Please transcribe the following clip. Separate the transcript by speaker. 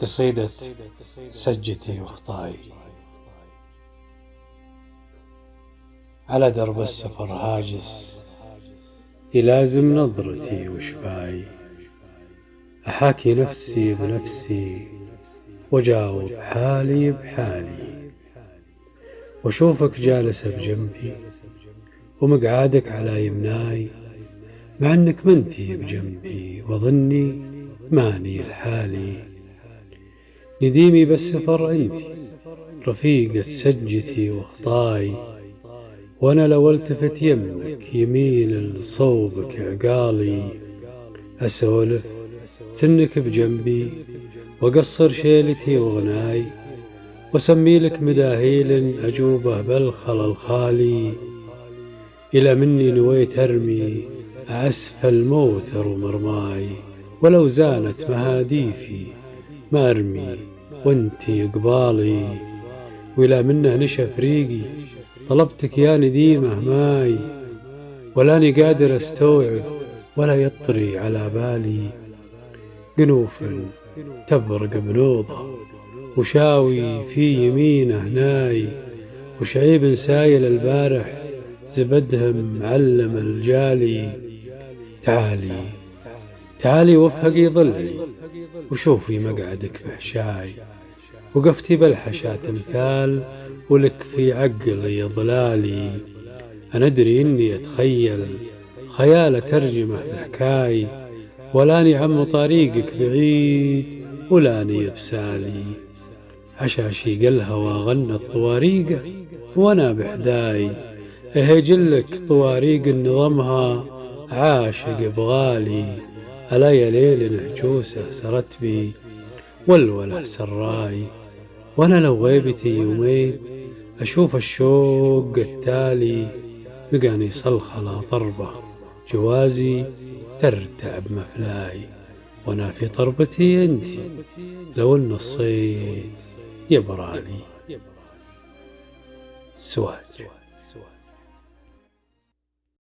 Speaker 1: قصيدة سجتي وخطاي. على درب السفر هاجس يلازم نظرتي وشفاي، أحاكي نفسي بنفسي وجاوب حالي بحالي، واشوفك جالسة بجنبي ومقعادك على يمناي، مع انك منتي بجنبي وظني ماني لحالي. نديمي بالسفر انتي رفيقة سجتي وخطاي، وانا لو التفت يمك يمين لصوبك عقالي، اسولف سنك بجنبي واقصر شيلتي وغناي، وسمي لك مداهيل اجوبه بالخل الخالي. الى مني نويت ارمي أعسف الموتر ومرماي، ولو زانت مهاديفي ما أرمي وانتي قبالي. وإلى منه نشف ريقي طلبتك يا نديمه ماي، ولاني قادر استوعب ولا يطري على بالي. قنوف تبرق بنوضه وشاوي في يمينه ناي، وشعيب سايل البارح زبدهم معلم الجالي. تعالي تعالي وافهقي ضلعي وشوفي مقعدك بحشاي، وقفتي بالحشا تمثال ولك في عقلي ضلالي. أنا أدري إني أتخيل خيال ترجمه بحكاي، ولاني عم طريقك بعيد ولاني بسالي. عشاشي قالها غنت طواريقه وانا بحداي، اهجلك طواريق نظمها عاشق بغالي. ألا يا ليل نهجوسه سرت بي والوله سراي، وانا لو غيبتي يومين اشوف الشوق التالي. بقاني صلخلة طربه جوازي ترتع بمفلاي، وانا في طربتي انتي لو ان الصيد يبرالي. سواج.